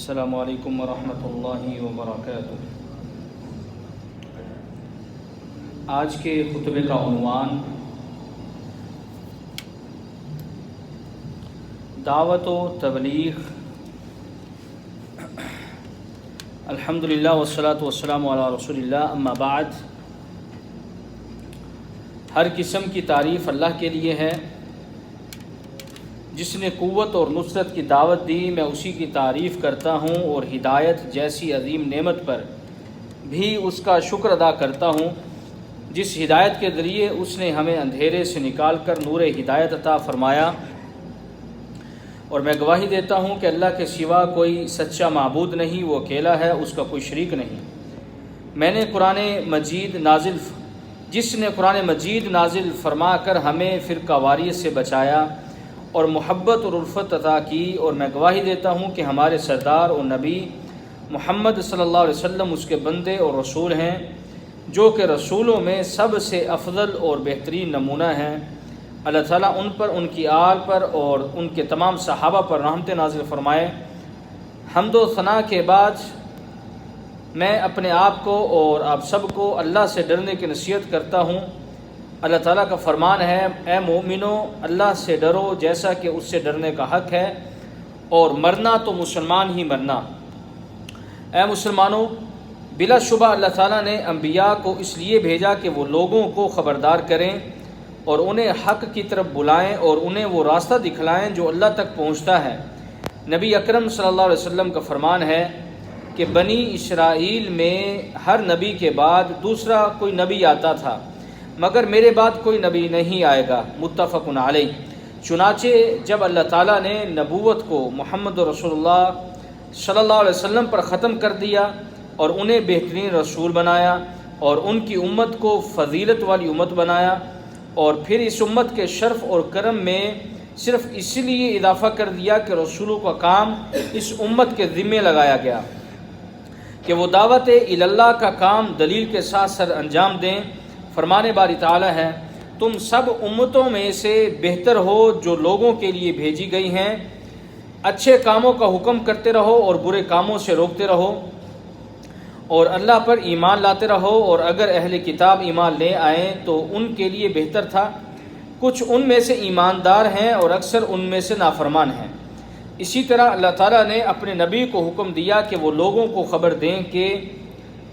السلام علیکم ورحمۃ اللہ وبرکاتہ۔ آج کے خطبے کا عنوان دعوت و تبلیغ۔ الحمدللہ والصلاۃ والسلام علی رسول اللہ، اما بعد۔ ہر قسم کی تعریف اللہ کے لیے ہے جس نے قوت اور نصرت کی دعوت دی۔ میں اسی کی تعریف کرتا ہوں اور ہدایت جیسی عظیم نعمت پر بھی اس کا شکر ادا کرتا ہوں جس ہدایت کے ذریعے اس نے ہمیں اندھیرے سے نکال کر نور ہدایت عطا فرمایا، اور میں گواہی دیتا ہوں کہ اللہ کے سوا کوئی سچا معبود نہیں، وہ اکیلا ہے، اس کا کوئی شریک نہیں۔ جس نے قرآن مجید نازل فرما کر ہمیں فرقہ واریت سے بچایا اور محبت اور الفت عطا کی، اور میں گواہی دیتا ہوں کہ ہمارے سردار اور نبی محمد صلی اللہ علیہ وسلم اس کے بندے اور رسول ہیں، جو کہ رسولوں میں سب سے افضل اور بہترین نمونہ ہیں۔ اللہ تعالیٰ ان پر، ان کی آل پر اور ان کے تمام صحابہ پر رحمت نازل فرمائے۔ حمد و ثنا کے بعد میں اپنے آپ کو اور آپ سب کو اللہ سے ڈرنے کی نصیحت کرتا ہوں۔ اللہ تعالیٰ کا فرمان ہے، اے مومنو، اللہ سے ڈرو جیسا کہ اس سے ڈرنے کا حق ہے، اور مرنا تو مسلمان ہی مرنا۔ اے مسلمانوں، بلا شبہ اللہ تعالیٰ نے انبیاء کو اس لیے بھیجا کہ وہ لوگوں کو خبردار کریں اور انہیں حق کی طرف بلائیں اور انہیں وہ راستہ دکھلائیں جو اللہ تک پہنچتا ہے۔ نبی اکرم صلی اللہ علیہ وسلم کا فرمان ہے کہ بنی اسرائیل میں ہر نبی کے بعد دوسرا کوئی نبی آتا تھا، مگر میرے بعد کوئی نبی نہیں آئے گا، متفق علیہ۔ چنانچہ جب اللہ تعالیٰ نے نبوت کو محمد رسول اللہ صلی اللہ علیہ وسلم پر ختم کر دیا اور انہیں بہترین رسول بنایا اور ان کی امت کو فضیلت والی امت بنایا، اور پھر اس امت کے شرف اور کرم میں صرف اس لیے اضافہ کر دیا کہ رسولوں کا کام اس امت کے ذمے لگایا گیا کہ وہ دعوت اللہ کا کام دلیل کے ساتھ سر انجام دیں۔ فرمان باری تعالیٰ ہے، تم سب امتوں میں سے بہتر ہو جو لوگوں کے لیے بھیجی گئی ہیں، اچھے کاموں کا حکم کرتے رہو اور برے کاموں سے روکتے رہو، اور اللہ پر ایمان لاتے رہو، اور اگر اہل کتاب ایمان لے آئیں تو ان کے لیے بہتر تھا، کچھ ان میں سے ایماندار ہیں اور اکثر ان میں سے نافرمان ہیں۔ اسی طرح اللہ تعالیٰ نے اپنے نبی کو حکم دیا کہ وہ لوگوں کو خبر دیں کہ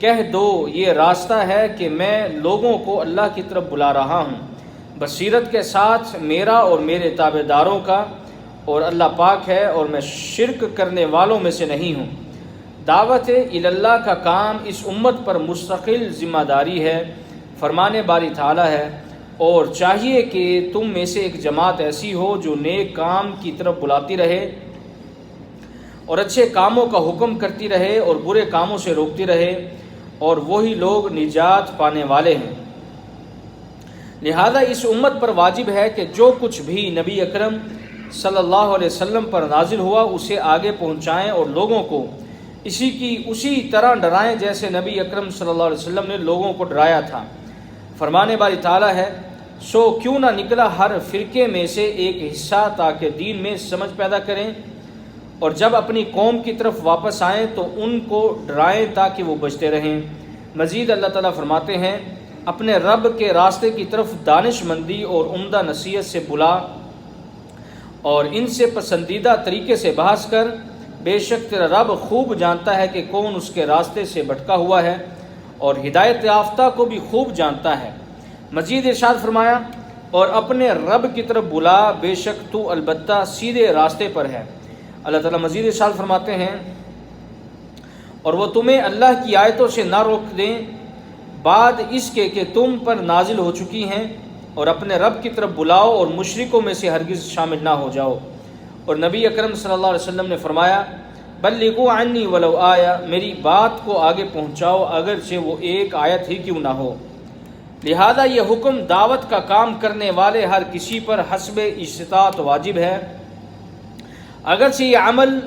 کہہ دو یہ راستہ ہے کہ میں لوگوں کو اللہ کی طرف بلا رہا ہوں، بصیرت کے ساتھ میرا اور میرے تابع داروں کا، اور اللہ پاک ہے اور میں شرک کرنے والوں میں سے نہیں ہوں۔ دعوت اللہ کا کام اس امت پر مستقل ذمہ داری ہے۔ فرمان باری تعالیٰ ہے، اور چاہیے کہ تم میں سے ایک جماعت ایسی ہو جو نیک کام کی طرف بلاتی رہے اور اچھے کاموں کا حکم کرتی رہے اور برے کاموں سے روکتی رہے، اور وہی لوگ نجات پانے والے ہیں۔ لہذا اس امت پر واجب ہے کہ جو کچھ بھی نبی اکرم صلی اللہ علیہ وسلم پر نازل ہوا اسے آگے پہنچائیں اور لوگوں کو اسی طرح ڈرائیں جیسے نبی اکرم صلی اللہ علیہ وسلم نے لوگوں کو ڈرایا تھا۔ فرمان باری تعالیٰ ہے، سو کیوں نہ نکلا ہر فرقے میں سے ایک حصہ تاکہ دین میں سمجھ پیدا کریں، اور جب اپنی قوم کی طرف واپس آئیں تو ان کو ڈرائیں تاکہ وہ بچتے رہیں۔ مزید اللہ تعالیٰ فرماتے ہیں، اپنے رب کے راستے کی طرف دانش مندی اور عمدہ نصیحت سے بلا، اور ان سے پسندیدہ طریقے سے بحث کر، بے شک تیرا رب خوب جانتا ہے کہ کون اس کے راستے سے بھٹکا ہوا ہے، اور ہدایت یافتہ کو بھی خوب جانتا ہے۔ مزید ارشاد فرمایا، اور اپنے رب کی طرف بلا، بے شک تو البتہ سیدھے راستے پر ہے۔ اللہ تعالیٰ مزید ارشاد فرماتے ہیں، اور وہ تمہیں اللہ کی آیتوں سے نہ روک دیں بعد اس کے کہ تم پر نازل ہو چکی ہیں، اور اپنے رب کی طرف بلاؤ اور مشرکوں میں سے ہرگز شامل نہ ہو جاؤ۔ اور نبی اکرم صلی اللہ علیہ وسلم نے فرمایا، بلغوا عنی ولو آیا، میری بات کو آگے پہنچاؤ اگرچہ وہ ایک آیت ہی کیوں نہ ہو۔ لہذا یہ حکم دعوت کا کام کرنے والے ہر کسی پر حسب استطاعت واجب ہے۔ اگرچہ یہ عمل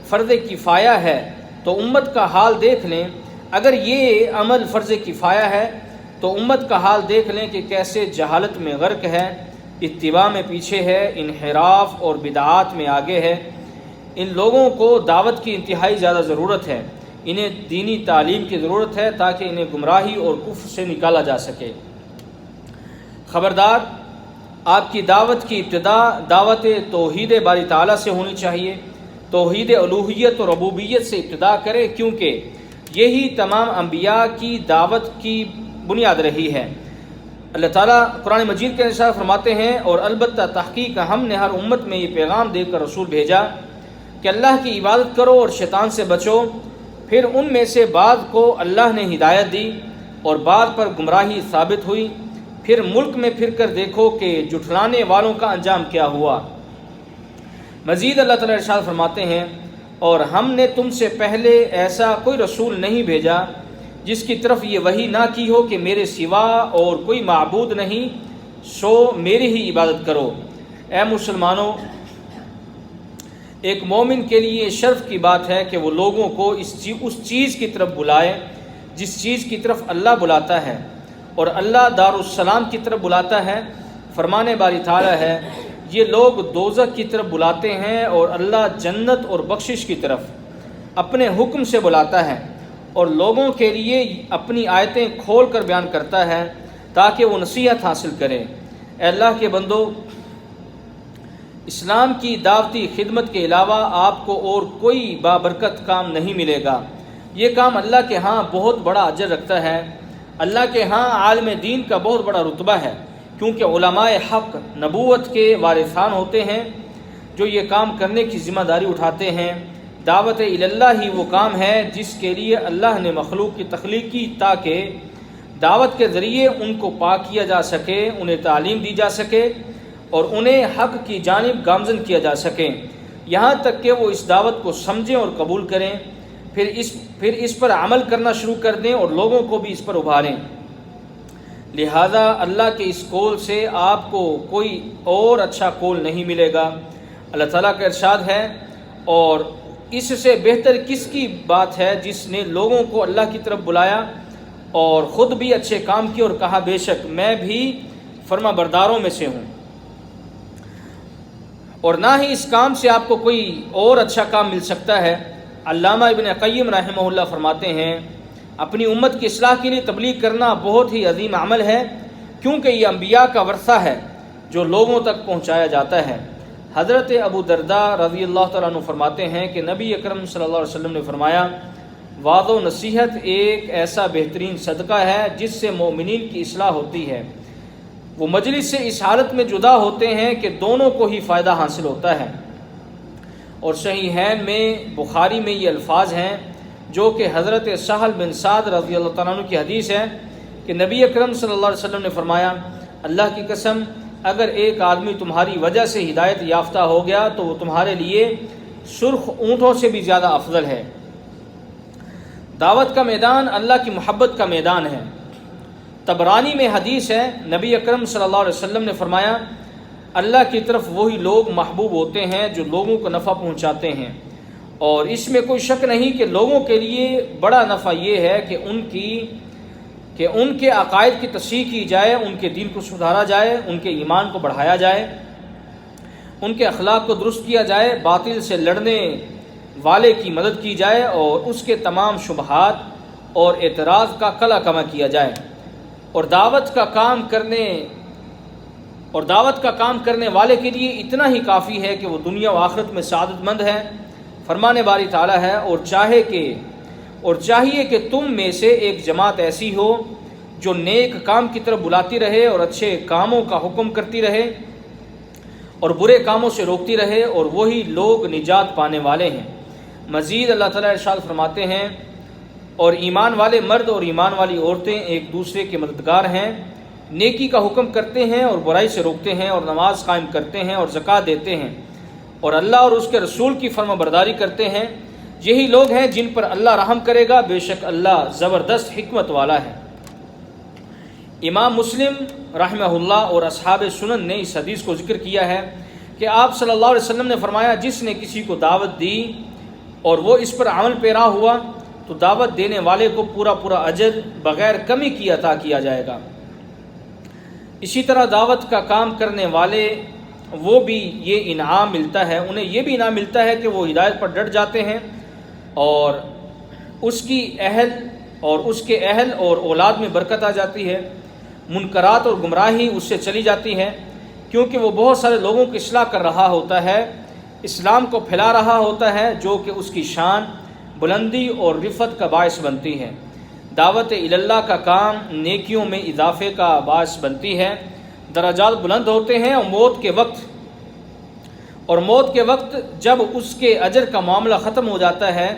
فرض کفایہ ہے تو امت کا حال دیکھ لیں، اگر یہ عمل فرض کفایہ ہے تو امت کا حال دیکھ لیں کہ کیسے جہالت میں غرق ہے، اتباع میں پیچھے ہے، انحراف اور بدعات میں آگے ہے۔ ان لوگوں کو دعوت کی انتہائی زیادہ ضرورت ہے، انہیں دینی تعلیم کی ضرورت ہے تاکہ انہیں گمراہی اور کفر سے نکالا جا سکے۔ خبردار، آپ کی دعوت کی ابتدا دعوت توحید باری تعالیٰ سے ہونی چاہیے، توحید الوہیت اور ربوبیت سے ابتدا کرے، کیونکہ یہی تمام انبیاء کی دعوت کی بنیاد رہی ہے۔ اللہ تعالیٰ قرآن مجید کے ارشاد فرماتے ہیں، اور البتہ تحقیق ہم نے ہر امت میں یہ پیغام دے کر رسول بھیجا کہ اللہ کی عبادت کرو اور شیطان سے بچو، پھر ان میں سے بعض کو اللہ نے ہدایت دی اور بعض پر گمراہی ثابت ہوئی، پھر ملک میں پھر کر دیکھو کہ جھٹلانے والوں کا انجام کیا ہوا۔ مزید اللہ تعالیٰ ارشاد فرماتے ہیں، اور ہم نے تم سے پہلے ایسا کوئی رسول نہیں بھیجا جس کی طرف یہ وحی نہ کی ہو کہ میرے سوا اور کوئی معبود نہیں، سو میری ہی عبادت کرو۔ اے مسلمانوں، ایک مومن کے لیے شرف کی بات ہے کہ وہ لوگوں کو اس چیز کی طرف بلائے جس چیز کی طرف اللہ بلاتا ہے، اور اللہ دار السلام کی طرف بلاتا ہے۔ فرمانے باری تعالیٰ ہے، یہ لوگ دوزخ کی طرف بلاتے ہیں اور اللہ جنت اور بخشش کی طرف اپنے حکم سے بلاتا ہے، اور لوگوں کے لیے اپنی آیتیں کھول کر بیان کرتا ہے تاکہ وہ نصیحت حاصل کرے۔ اے اللہ کے بندو، اسلام کی دعوتی خدمت کے علاوہ آپ کو اور کوئی بابرکت کام نہیں ملے گا۔ یہ کام اللہ کے ہاں بہت بڑا اجر رکھتا ہے۔ اللہ کے ہاں عالم دین کا بہت بڑا رتبہ ہے، کیونکہ علماء حق نبوت کے وارثان ہوتے ہیں جو یہ کام کرنے کی ذمہ داری اٹھاتے ہیں۔ دعوت اللہ ہی وہ کام ہے جس کے لیے اللہ نے مخلوق کی تخلیق کی، تاکہ دعوت کے ذریعے ان کو پاک کیا جا سکے، انہیں تعلیم دی جا سکے اور انہیں حق کی جانب گامزن کیا جا سکے، یہاں تک کہ وہ اس دعوت کو سمجھیں اور قبول کریں، پھر اس پر عمل کرنا شروع کر دیں اور لوگوں کو بھی اس پر ابھاریں۔ لہذا اللہ کے اس قول سے آپ کو کوئی اور اچھا قول نہیں ملے گا۔ اللہ تعالیٰ کا ارشاد ہے، اور اس سے بہتر کس کی بات ہے جس نے لوگوں کو اللہ کی طرف بلایا اور خود بھی اچھے کام کیے اور کہا بے شک میں بھی فرما برداروں میں سے ہوں۔ اور نہ ہی اس کام سے آپ کو کوئی اور اچھا کام مل سکتا ہے۔ علامہ ابن قیم رحمہ اللہ فرماتے ہیں، اپنی امت کی اصلاح کے لیے تبلیغ کرنا بہت ہی عظیم عمل ہے، کیونکہ یہ انبیاء کا ورثہ ہے جو لوگوں تک پہنچایا جاتا ہے۔ حضرت ابو درداء رضی اللہ تعالیٰ عنہ فرماتے ہیں کہ نبی اکرم صلی اللہ علیہ وسلم نے فرمایا، وعظ و نصیحت ایک ایسا بہترین صدقہ ہے جس سے مومنین کی اصلاح ہوتی ہے۔ وہ مجلس سے اس حالت میں جدا ہوتے ہیں کہ دونوں کو ہی فائدہ حاصل ہوتا ہے۔ اور صحیحین میں بخاری میں یہ الفاظ ہیں جو کہ حضرت سہل بن سعد رضی اللہ تعالیٰ عنہ کی حدیث ہے کہ نبی اکرم صلی اللہ علیہ وسلم نے فرمایا، اللہ کی قسم اگر ایک آدمی تمہاری وجہ سے ہدایت یافتہ ہو گیا تو وہ تمہارے لیے سرخ اونٹوں سے بھی زیادہ افضل ہے۔ دعوت کا میدان اللہ کی محبت کا میدان ہے۔ طبرانی میں حدیث ہے، نبی اکرم صلی اللہ علیہ وسلم نے فرمایا، اللہ کی طرف وہی لوگ محبوب ہوتے ہیں جو لوگوں کو نفع پہنچاتے ہیں، اور اس میں کوئی شک نہیں کہ لوگوں کے لیے بڑا نفع یہ ہے کہ ان کے عقائد کی تصحیح کی جائے، ان کے دین کو سدھارا جائے، ان کے ایمان کو بڑھایا جائے، ان کے اخلاق کو درست کیا جائے، باطل سے لڑنے والے کی مدد کی جائے اور اس کے تمام شبہات اور اعتراض کا کلا کما کیا جائے، اور دعوت کا کام کرنے والے کے لیے اتنا ہی کافی ہے کہ وہ دنیا و آخرت میں سعادت مند ہے۔ فرمانے باری تعالیٰ ہے، اور چاہیے کہ تم میں سے ایک جماعت ایسی ہو جو نیک کام کی طرف بلاتی رہے اور اچھے کاموں کا حکم کرتی رہے اور برے کاموں سے روکتی رہے، اور وہی لوگ نجات پانے والے ہیں۔ مزید اللہ تعالیٰ ارشاد فرماتے ہیں، اور ایمان والے مرد اور ایمان والی عورتیں ایک دوسرے کے مددگار ہیں، نیکی کا حکم کرتے ہیں اور برائی سے روکتے ہیں، اور نماز قائم کرتے ہیں اور زکوٰۃ دیتے ہیں، اور اللہ اور اس کے رسول کی فرما برداری کرتے ہیں۔ یہی لوگ ہیں جن پر اللہ رحم کرے گا، بے شک اللہ زبردست حکمت والا ہے۔ امام مسلم رحمہ اللہ اور اصحاب سنن نے اس حدیث کو ذکر کیا ہے کہ آپ صلی اللہ علیہ وسلم نے فرمایا، جس نے کسی کو دعوت دی اور وہ اس پر عمل پیرا ہوا تو دعوت دینے والے کو پورا اجر بغیر کمی کی عطا کیا جائے گا۔ اسی طرح دعوت کا کام کرنے والے وہ بھی یہ انعام ملتا ہے، انہیں یہ بھی انعام ملتا ہے کہ وہ ہدایت پر ڈٹ جاتے ہیں اور اس کے اہل اور اولاد میں برکت آ جاتی ہے، منکرات اور گمراہی اس سے چلی جاتی ہے، کیونکہ وہ بہت سارے لوگوں کی اصلاح کر رہا ہوتا ہے، اسلام کو پھیلا رہا ہوتا ہے، جو کہ اس کی شان، بلندی اور رفعت کا باعث بنتی ہے۔ دعوت اللہ کا کام نیکیوں میں اضافے کا باعث بنتی ہے، درجات بلند ہوتے ہیں، اور موت کے وقت جب اس کے اجر کا معاملہ ختم ہو جاتا ہے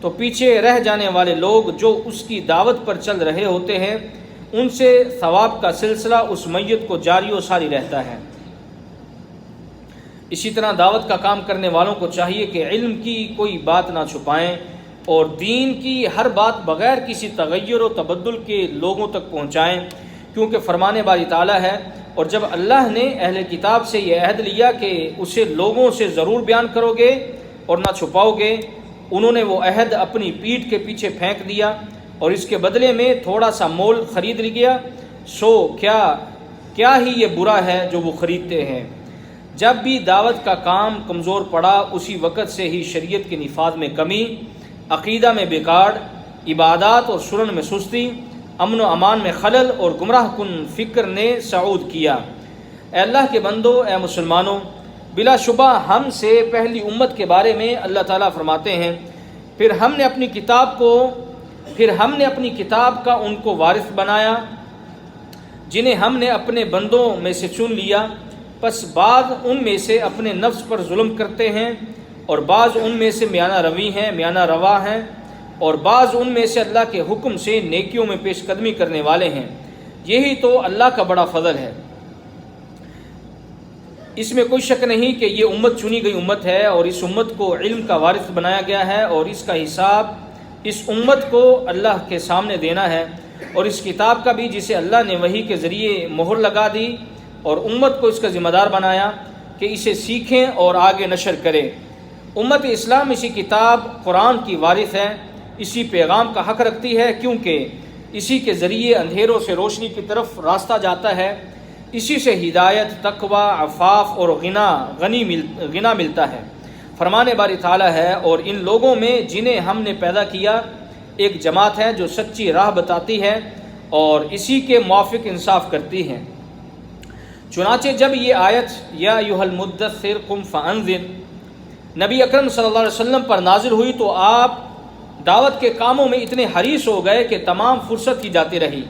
تو پیچھے رہ جانے والے لوگ جو اس کی دعوت پر چل رہے ہوتے ہیں ان سے ثواب کا سلسلہ اس میت کو جاری و ساری رہتا ہے۔ اسی طرح دعوت کا کام کرنے والوں کو چاہیے کہ علم کی کوئی بات نہ چھپائیں اور دین کی ہر بات بغیر کسی تغیر و تبدل کے لوگوں تک پہنچائیں، کیونکہ فرمان باری تعالیٰ ہے، اور جب اللہ نے اہل کتاب سے یہ عہد لیا کہ اسے لوگوں سے ضرور بیان کرو گے اور نہ چھپاؤ گے، انہوں نے وہ عہد اپنی پیٹھ کے پیچھے پھینک دیا اور اس کے بدلے میں تھوڑا سا مول خرید لیا، سو کیا ہی یہ برا ہے جو وہ خریدتے ہیں۔ جب بھی دعوت کا کام کمزور پڑا اسی وقت سے ہی شریعت کے نفاذ میں کمی، عقیدہ میں بگاڑ، عبادات اور سنن میں سستی، امن و امان میں خلل اور گمراہ کن فکر نے صعود کیا۔ اے اللہ کے بندو، اے مسلمانوں، بلا شبہ ہم سے پہلی امت کے بارے میں اللہ تعالیٰ فرماتے ہیں، پھر ہم نے اپنی کتاب کا ان کو وارث بنایا جنہیں ہم نے اپنے بندوں میں سے چن لیا، پس بعض ان میں سے اپنے نفس پر ظلم کرتے ہیں اور بعض ان میں سے میانہ روا ہیں اور بعض ان میں سے اللہ کے حکم سے نیکیوں میں پیش قدمی کرنے والے ہیں۔ یہی تو اللہ کا بڑا فضل ہے۔ اس میں کوئی شک نہیں کہ یہ امت چنی گئی امت ہے اور اس امت کو علم کا وارث بنایا گیا ہے، اور اس کا حساب اس امت کو اللہ کے سامنے دینا ہے، اور اس کتاب کا بھی جسے اللہ نے وحی کے ذریعے مہر لگا دی اور امت کو اس کا ذمہ دار بنایا کہ اسے سیکھیں اور آگے نشر کرے۔ امت اسلام اسی کتاب قرآن کی وارث ہے، اسی پیغام کا حق رکھتی ہے، کیونکہ اسی کے ذریعے اندھیروں سے روشنی کی طرف راستہ جاتا ہے، اسی سے ہدایت، تقوی، عفاف اور غنا ملتا ہے۔ فرمان باری تعالیٰ ہے، اور ان لوگوں میں جنہیں ہم نے پیدا کیا ایک جماعت ہے جو سچی راہ بتاتی ہے اور اسی کے موافق انصاف کرتی ہے۔ چنانچہ جب یہ آیت یا ایھا المدثر قم فانذر نبی اکرم صلی اللہ علیہ وسلم پر نازل ہوئی تو آپ دعوت کے کاموں میں اتنے حریص ہو گئے کہ تمام فرصت کی جاتی رہی،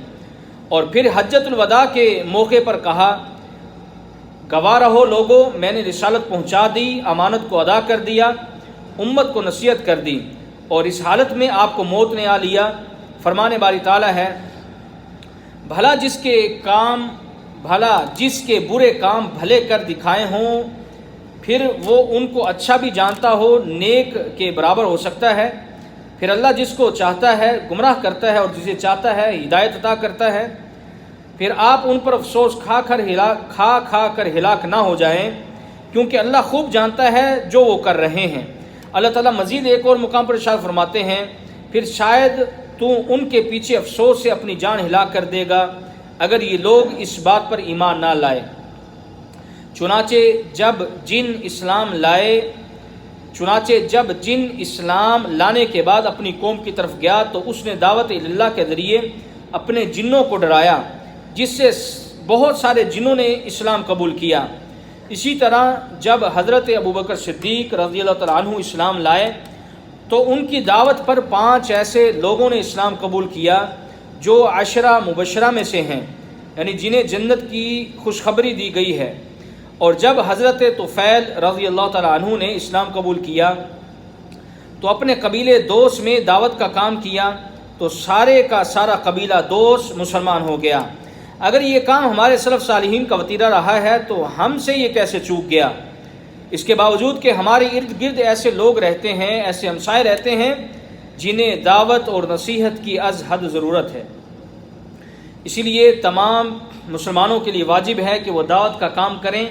اور پھر حجۃ الوداع کے موقع پر کہا، گواہ رہو لوگو، میں نے رسالت پہنچا دی، امانت کو ادا کر دیا، امت کو نصیحت کر دی، اور اس حالت میں آپ کو موت نے آ لیا۔ فرمان باری تعالیٰ ہے، بھلا جس کے برے کام بھلے کر دکھائے ہوں، پھر وہ ان کو اچھا بھی جانتا ہو، نیک کے برابر ہو سکتا ہے؟ پھر اللہ جس کو چاہتا ہے گمراہ کرتا ہے اور جسے چاہتا ہے ہدایت عطا کرتا ہے۔ پھر آپ ان پر افسوس کھا کر ہلاک نہ ہو جائیں، کیونکہ اللہ خوب جانتا ہے جو وہ کر رہے ہیں۔ اللہ تعالیٰ مزید ایک اور مقام پر ارشاد فرماتے ہیں، پھر شاید تو ان کے پیچھے افسوس سے اپنی جان ہلاک کر دے گا اگر یہ لوگ اس بات پر ایمان نہ لائے۔ چنانچہ جب جن اسلام لانے کے بعد اپنی قوم کی طرف گیا تو اس نے دعوت اللہ کے ذریعے اپنے جنوں کو ڈرایا، جس سے بہت سارے جنوں نے اسلام قبول کیا۔ اسی طرح جب حضرت ابوبکر صدیق رضی اللہ تعالیٰ عنہ اسلام لائے تو ان کی دعوت پر 5 ایسے لوگوں نے اسلام قبول کیا جو 10 مبشرہ میں سے ہیں، یعنی جنہیں جنت کی خوشخبری دی گئی ہے۔ اور جب حضرت طفیل رضی اللہ تعالیٰ عنہ نے اسلام قبول کیا تو اپنے قبیلے دوس میں دعوت کا کام کیا تو سارے کا سارا قبیلہ دوس مسلمان ہو گیا۔ اگر یہ کام ہمارے سلف صالحین کا وتیرہ رہا ہے تو ہم سے یہ کیسے چوک گیا؟ اس کے باوجود کہ ہمارے ارد گرد ایسے لوگ رہتے ہیں، ایسے ہمسائے رہتے ہیں جنہیں دعوت اور نصیحت کی از حد ضرورت ہے۔ اسی لیے تمام مسلمانوں کے لیے واجب ہے کہ وہ دعوت کا کام کریں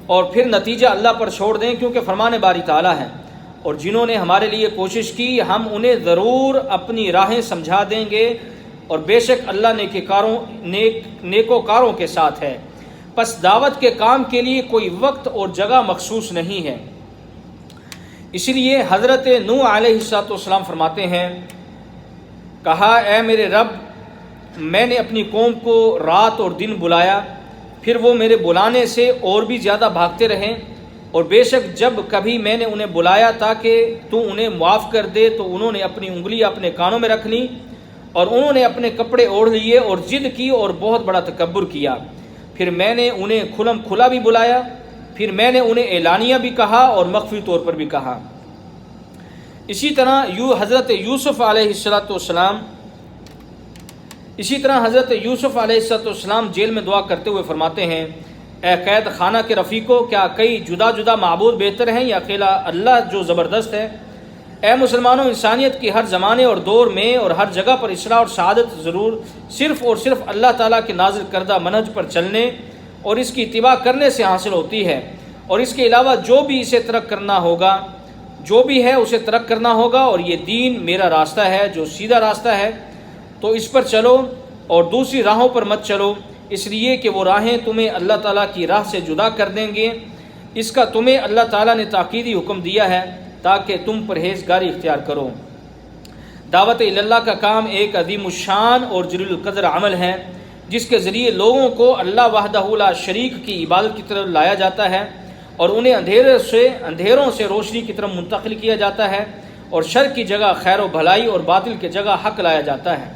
اور پھر نتیجہ اللہ پر چھوڑ دیں، کیونکہ فرمان باری تعالیٰ ہے، اور جنہوں نے ہمارے لیے کوشش کی ہم انہیں ضرور اپنی راہیں سمجھا دیں گے، اور بے شک اللہ نیکوکاروں کے ساتھ ہے۔ پس دعوت کے کام کے لیے کوئی وقت اور جگہ مخصوص نہیں ہے۔ اسی لیے حضرت نوح علیہ السلام فرماتے ہیں، کہا اے میرے رب، میں نے اپنی قوم کو رات اور دن بلایا، پھر وہ میرے بلانے سے اور بھی زیادہ بھاگتے رہیں، اور بے شک جب کبھی میں نے انہیں بلایا تاکہ تو انہیں معاف کر دے تو انہوں نے اپنی انگلیاں اپنے کانوں میں رکھ لیں، اور انہوں نے اپنے کپڑے اوڑھ لیے اور ضد کی اور بہت بڑا تکبر کیا۔ پھر میں نے انہیں کھلم کھلا بھی بلایا، پھر میں نے انہیں اعلانیہ بھی کہا اور مخفی طور پر بھی کہا۔ اسی طرح حضرت یوسف علیہ السلام جیل میں دعا کرتے ہوئے فرماتے ہیں، اے قید خانہ کے رفیقو، کیا کئی جدا جدا معبود بہتر ہیں یا اکیلا اللہ جو زبردست ہے؟ اے مسلمانوں، انسانیت کی ہر زمانے اور دور میں اور ہر جگہ پر اصلاح اور سعادت ضرور صرف اور صرف اللہ تعالیٰ کے نازل کردہ منہج پر چلنے اور اس کی اتباع کرنے سے حاصل ہوتی ہے، اور اس کے علاوہ جو بھی اسے ترک کرنا ہوگا، جو بھی ہے اسے ترک کرنا ہوگا، اور یہ دین میرا راستہ ہے جو سیدھا راستہ ہے، تو اس پر چلو اور دوسری راہوں پر مت چلو، اس لیے کہ وہ راہیں تمہیں اللہ تعالیٰ کی راہ سے جدا کر دیں گے۔ اس کا تمہیں اللہ تعالیٰ نے تاکیدی حکم دیا ہے تاکہ تم پرہیزگاری اختیار کرو۔ دعوت اللہ کا کام ایک عظیم الشان اور جلیل القدر عمل ہے جس کے ذریعے لوگوں کو اللہ وحدہ لا شریک کی عبادت کی طرف لایا جاتا ہے، اور انہیں اندھیروں سے روشنی کی طرف منتقل کیا جاتا ہے، اور شر کی جگہ خیر و بھلائی اور باطل کی جگہ حق لایا جاتا ہے۔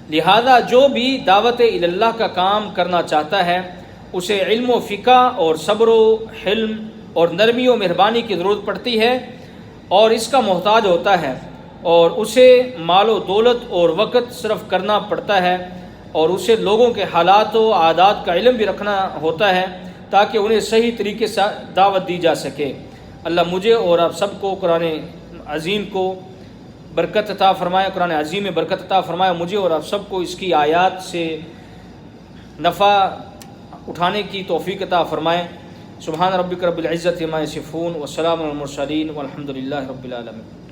لہذا جو بھی دعوت اللہ کا کام کرنا چاہتا ہے اسے علم و فقہ اور صبر و حلم اور نرمی و مہربانی کی ضرورت پڑتی ہے، اور اس کا محتاج ہوتا ہے، اور اسے مال و دولت اور وقت صرف کرنا پڑتا ہے، اور اسے لوگوں کے حالات و عادات کا علم بھی رکھنا ہوتا ہے تاکہ انہیں صحیح طریقے سے دعوت دی جا سکے۔ اللہ مجھے اور آپ سب کو قرآن عظیم کو برکت عطا فرمائے، قرآن عظیم میں برکت عطا فرمائے، مجھے اور آپ سب کو اس کی آیات سے نفع اٹھانے کی توفیق عطا فرمائے۔ سبحان ربک رب العزت عما یصفون وسلام علی المرسلین والحمد للہ رب العالمین۔